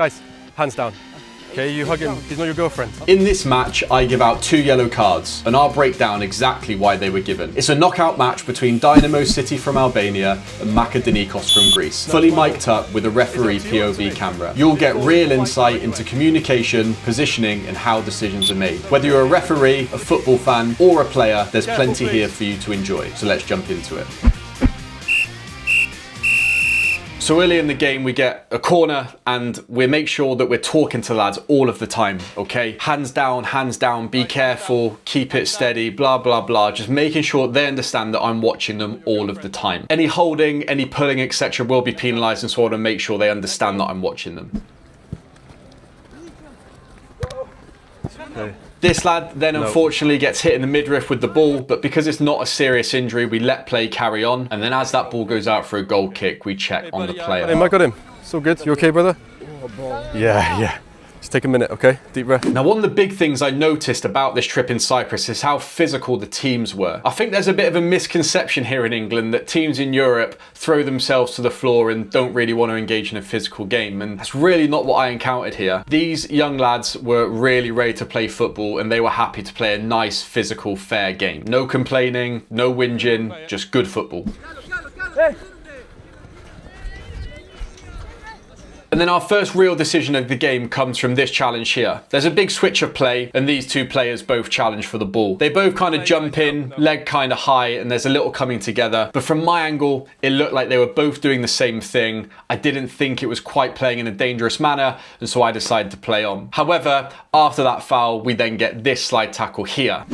Guys, hands down. Okay, you hug him. He's not your girlfriend. In this match, I give out 2 yellow cards, and I'll break down exactly why they were given. It's a knockout match between Dynamo City from Albania and Macedonikos from Greece, fully mic'd up with a referee POV camera. You'll get real insight into communication, positioning, and how decisions are made. Whether you're a referee, a football fan, or a player, there's plenty here for you to enjoy. So let's jump into it. So early in the game, we get a corner and we make sure that we're talking to the lads all of the time, okay? Hands down, be careful, keep it steady, blah, blah, blah. Just making sure they understand that I'm watching them all of the time. Any holding, any pulling, etc. will be penalised, and so I want to make sure they understand that I'm watching them. Okay. This lad then unfortunately gets hit in the midriff with the ball, but because it's not a serious injury, we let play carry on. And then as that ball goes out for a goal kick, we check on the player. Hey, Mike, got him. So good. You okay, brother? Yeah. Just take a minute, okay? Deep breath. Now, one of the big things I noticed about this trip in Cyprus is how physical the teams were. I think there's a bit of a misconception here in England that teams in Europe throw themselves to the floor and don't really want to engage in a physical game, and that's really not what I encountered here. These young lads were really ready to play football, and they were happy to play a nice, physical, fair game. No complaining, no whinging, just good football. Hey. And then our first real decision of the game comes from this challenge here. There's a big switch of play, and these two players both challenge for the ball. They both kind of jump in, leg kind of high, and there's a little coming together. But from my angle, it looked like they were both doing the same thing. I didn't think it was quite playing in a dangerous manner, and so I decided to play on. However, after that foul, we then get this slide tackle here.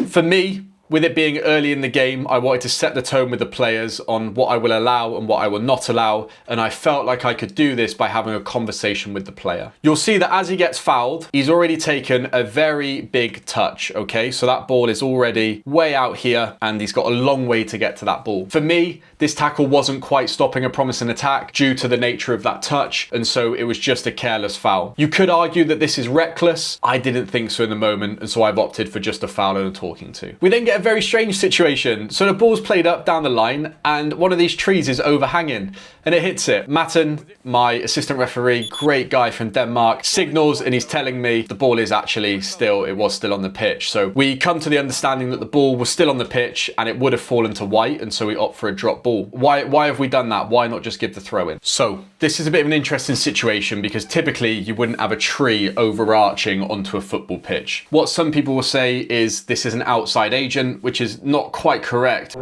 For me, with it being early in the game, I wanted to set the tone with the players on what I will allow and what I will not allow, and I felt like I could do this by having a conversation with the player. You'll see that as he gets fouled, he's already taken a very big touch, okay? So that ball is already way out here, and he's got a long way to get to that ball. For me, this tackle wasn't quite stopping a promising attack due to the nature of that touch, and so it was just a careless foul. You could argue that this is reckless. I didn't think so in the moment, and so I've opted for just a foul and a talking to. We then get a very strange situation. So the ball's played up down the line, and one of these trees is overhanging, and it hits it. Matten, my assistant referee, great guy from Denmark, signals, and he's telling me the ball is actually still on the pitch. So we come to the understanding that the ball was still on the pitch and it would have fallen to white, and so we opt for a drop ball. Why have we done that? Why not just give the throw in? So this is a bit of an interesting situation because typically you wouldn't have a tree overarching onto a football pitch. What some people will say is this is an outside agent, which is not quite correct,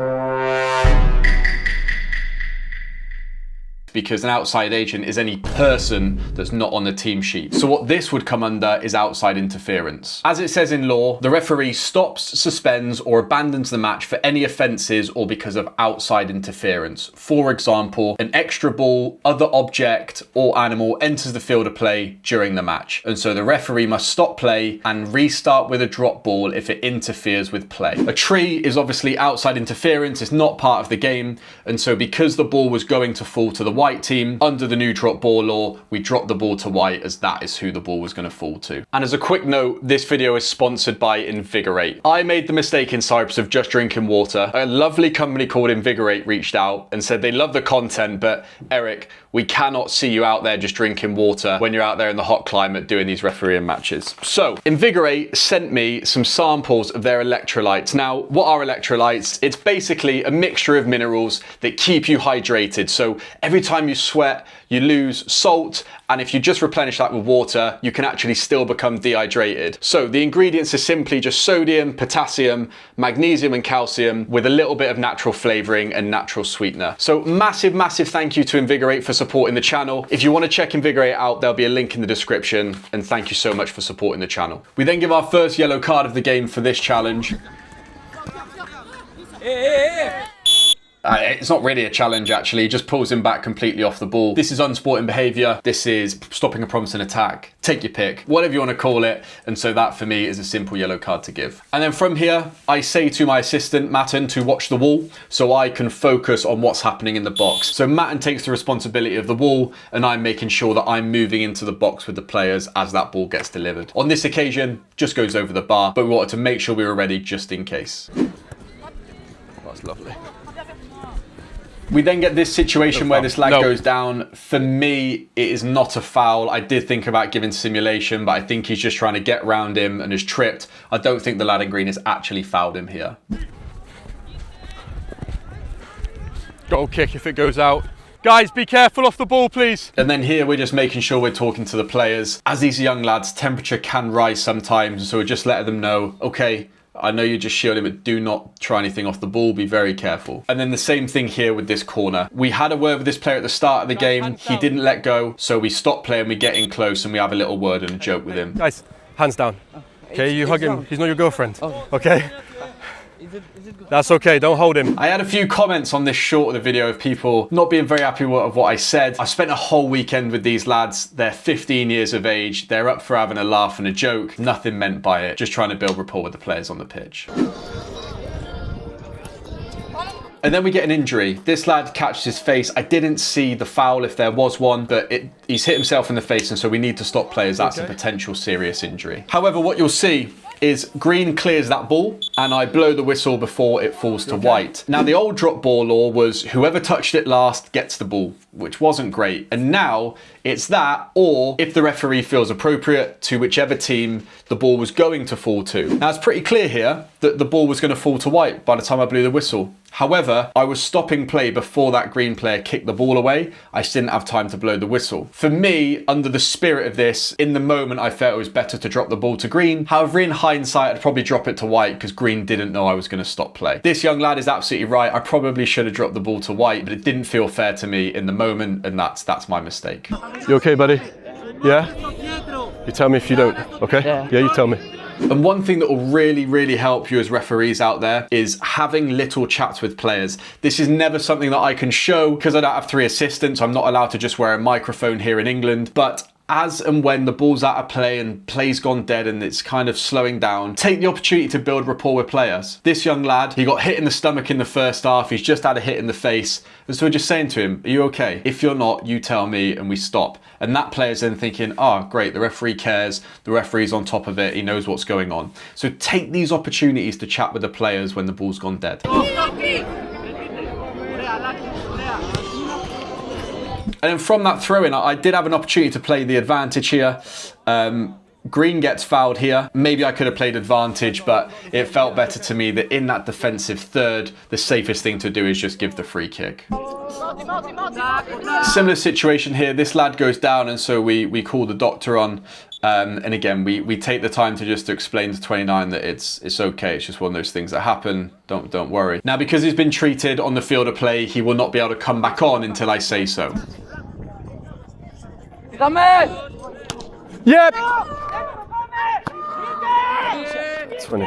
because an outside agent is any person that's not on the team sheet. So what this would come under is outside interference. As it says in law, the referee stops, suspends, or abandons the match for any offences or because of outside interference. For example, an extra ball, other object, or animal enters the field of play during the match. And so the referee must stop play and restart with a drop ball if it interferes with play. A tree is obviously outside interference, it's not part of the game. And so because the ball was going to fall to the white team, under the new drop ball law, we dropped the ball to white as that is who the ball was going to fall to. And as a quick note, this video is sponsored by Invigorate. I made the mistake in Cyprus of just drinking water. A lovely company called Invigorate reached out and said they love the content, but Eric, we cannot see you out there just drinking water when you're out there in the hot climate doing these refereeing matches. So Invigorate sent me some samples of their electrolytes. Now, what are electrolytes? It's basically a mixture of minerals that keep you hydrated. So every time you sweat, you lose salt, and if you just replenish that with water, you can actually still become dehydrated. So the ingredients are simply just sodium, potassium, magnesium, and calcium with a little bit of natural flavoring and natural sweetener. So massive thank you to Invigorate for supporting the channel. If you want to check Invigorate out, there'll be a link in the description, and thank you so much for supporting the channel. We then give our first yellow card of the game for this challenge. It's not really a challenge actually, he just pulls him back completely off the ball. This is unsporting behaviour, this is stopping a promising attack, take your pick, whatever you want to call it, and so that for me is a simple yellow card to give. And then from here, I say to my assistant, Matten, to watch the wall so I can focus on what's happening in the box. So Matten takes the responsibility of the wall, and I'm making sure that I'm moving into the box with the players as that ball gets delivered. On this occasion, just goes over the bar, but we wanted to make sure we were ready just in case. That's lovely. We then get this situation where this lad No. goes down. For me, it is not a foul. I did think about giving simulation, but I think he's just trying to get round him and has tripped. I don't think the lad in green has actually fouled him here. Goal kick if it goes out. Guys, be careful off the ball, please. And then here we're just making sure we're talking to the players. As these young lads, temperature can rise sometimes, so we're just letting them know, okay, I know you're just shielding, but do not try anything off the ball. Be very careful. And then the same thing here with this corner. We had a word with this player at the start of the game. He didn't let go, so we stop playing, we get in close, and we have a little word and a joke with him. Guys, hands down. Okay, you hug him. He's not your girlfriend. Okay? That's okay, don't hold him. I had a few comments on this short of the video of people not being very happy with what I said. I spent a whole weekend with these lads. They're 15 years of age. They're up for having a laugh and a joke. Nothing meant by it. Just trying to build rapport with the players on the pitch. And then we get an injury. This lad catches his face. I didn't see the foul if there was one, but he's hit himself in the face, and so we need to stop players. That's a potential serious injury. However, what you'll see is green clears that ball and I blow the whistle before it falls to white. Now the old drop ball law was whoever touched it last gets the ball, which wasn't great. And now it's that, or if the referee feels appropriate, to whichever team the ball was going to fall to. Now it's pretty clear here that the ball was going to fall to white by the time I blew the whistle. However, I was stopping play before that green player kicked the ball away. I just didn't have time to blow the whistle. For me, under the spirit of this, in the moment I felt it was better to drop the ball to green. However, in hindsight, I'd probably drop it to white because green didn't know I was going to stop play. This young lad is absolutely right. I probably should have dropped the ball to white, but it didn't feel fair to me in the moment, and that's my mistake. You okay, buddy? Yeah? You tell me if you don't, okay? Yeah, you tell me. And one thing that will really, really help you as referees out there is having little chats with players. This is never something that I can show because I don't have 3 assistants. I'm not allowed to just wear a microphone here in England, but as and when the ball's out of play and play's gone dead and it's kind of slowing down, take the opportunity to build rapport with players. This young lad, he got hit in the stomach in the first half. He's just had a hit in the face. And so we're just saying to him, are you okay? If you're not, you tell me and we stop. And that player's then thinking, oh, great, the referee cares. The referee's on top of it. He knows what's going on. So take these opportunities to chat with the players when the ball's gone dead. And then from that throw-in, I did have an opportunity to play the advantage here. Green gets fouled here. Maybe I could have played advantage, but it felt better to me that in that defensive third, the safest thing to do is just give the free kick. Similar situation here. This lad goes down, and so we call the doctor on. And again, we take the time to just explain to 29 that it's okay. It's just one of those things that happen. Don't worry. Now, because he's been treated on the field of play, he will not be able to come back on until I say so. Yep. 20.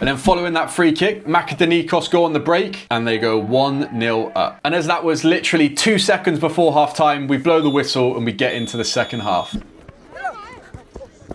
And then following that free kick, Macedonikos go on the break and they go 1-0 up. And as that was literally 2 seconds before half time, we blow the whistle and we get into the second half.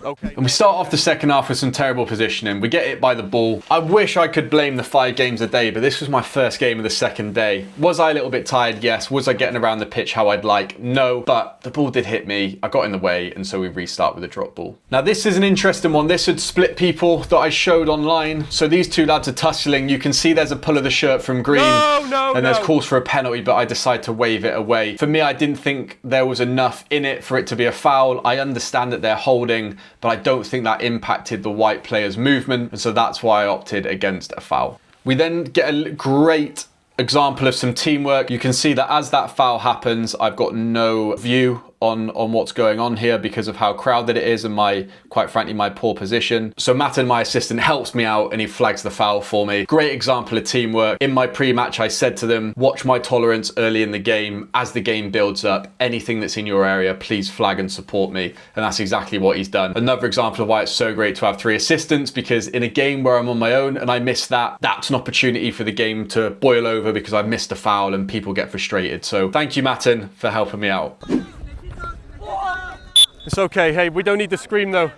Okay. And we start off the second half with some terrible positioning. We get hit by the ball. I wish I could blame the 5 games a day, but this was my first game of the second day. Was I a little bit tired? Yes. Was I getting around the pitch how I'd like? No. But the ball did hit me. I got in the way, and so we restart with a drop ball. Now, this is an interesting one. This had split people that I showed online. So these 2 lads are tussling. You can see there's a pull of the shirt from green. And there's calls for a penalty, but I decide to wave it away. For me, I didn't think there was enough in it for it to be a foul. I understand that they're holding, but I don't think that impacted the white player's movement, and so that's why I opted against a foul. We then get a great example of some teamwork. You can see that as that foul happens, I've got no view on what's going on here because of how crowded it is and quite frankly, my poor position. So Matt, my assistant, helps me out and he flags the foul for me. Great example of teamwork. In my pre-match, I said to them, watch my tolerance early in the game. As the game builds up, anything that's in your area, please flag and support me. And that's exactly what he's done. Another example of why it's so great to have 3 assistants, because in a game where I'm on my own and I miss that, that's an opportunity for the game to boil over because I missed a foul and people get frustrated. So thank you, Matten, for helping me out. It's okay. Hey, we don't need to scream though.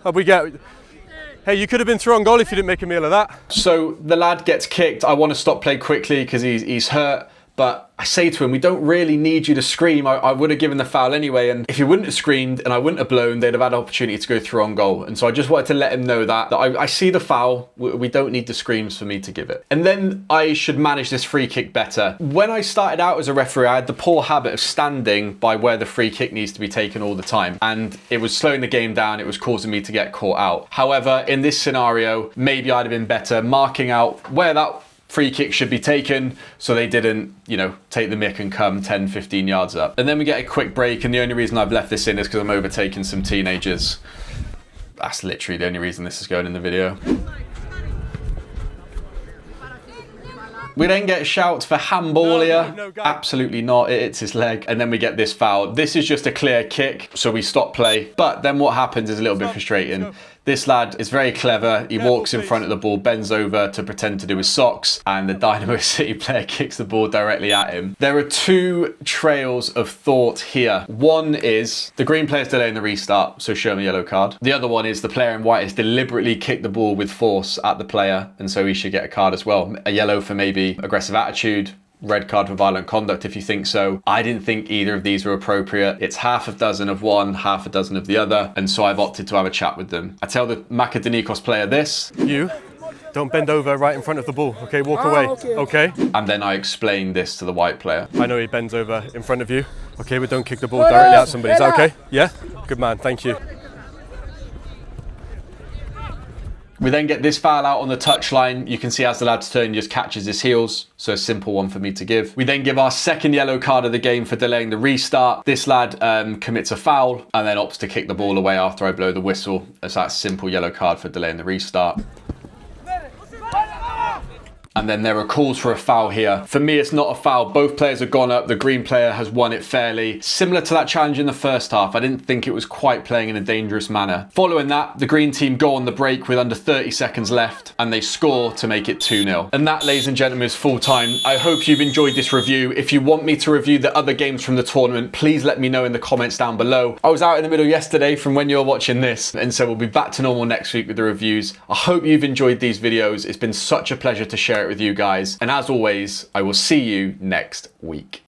Hey, you could have been thrown goal if you didn't make a meal of that. So the lad gets kicked. I want to stop play quickly because he's hurt. but I say to him, we don't really need you to scream. I would have given the foul anyway, and if he wouldn't have screamed and I wouldn't have blown, they'd have had an opportunity to go through on goal. And so I just wanted to let him know that I see the foul, we don't need the screams for me to give it. And then I should manage this free kick better. When I started out as a referee, I had the poor habit of standing by where the free kick needs to be taken all the time, and it was slowing the game down, it was causing me to get caught out. However, in this scenario, maybe I'd have been better marking out where that free kick should be taken so they didn't, you know, take the mick and come 10, 15 yards up. And then we get a quick break, and the only reason I've left this in is because I'm overtaking some teenagers. That's literally the only reason this is going in the video. We then get shouts for handball here. No, absolutely not, it hits his leg. And then we get this foul. This is just a clear kick, so we stop play. But then what happens is a little bit frustrating. This lad is very clever. He walks in front of the ball, bends over to pretend to do his socks, and the Dynamo City player kicks the ball directly at him. There are two trails of thought here. One is the green player's delaying the restart, so show him a yellow card. The other one is the player in white has deliberately kicked the ball with force at the player, and so he should get a card as well. A yellow for maybe aggressive attitude, red card for violent conduct if you think so. I didn't think either of these were appropriate. It's half a dozen of one, half a dozen of the other, and so I've opted to have a chat with them. I tell the Macedonikos player this. You don't bend over right in front of the ball, okay? Walk away, okay? And then I explain this to the white player. I know he bends over in front of you, okay, but don't kick the ball directly at somebody. Is that okay? Yeah? Good man, thank you. We then get this foul out on the touchline. You can see as the lad's turn, he just catches his heels. So a simple one for me to give. We then give our second yellow card of the game for delaying the restart. This lad commits a foul and then opts to kick the ball away after I blow the whistle. It's that simple yellow card for delaying the restart. And then there are calls for a foul here. For me, it's not a foul. Both players have gone up. The green player has won it fairly. Similar to that challenge in the first half, I didn't think it was quite playing in a dangerous manner. Following that, the green team go on the break with under 30 seconds left, and they score to make it 2-0. And that, ladies and gentlemen, is full time. I hope you've enjoyed this review. If you want me to review the other games from the tournament, please let me know in the comments down below. I was out in the middle yesterday from when you're watching this, and so we'll be back to normal next week with the reviews. I hope you've enjoyed these videos. It's been such a pleasure to share it with you guys, and as always, I will see you next week.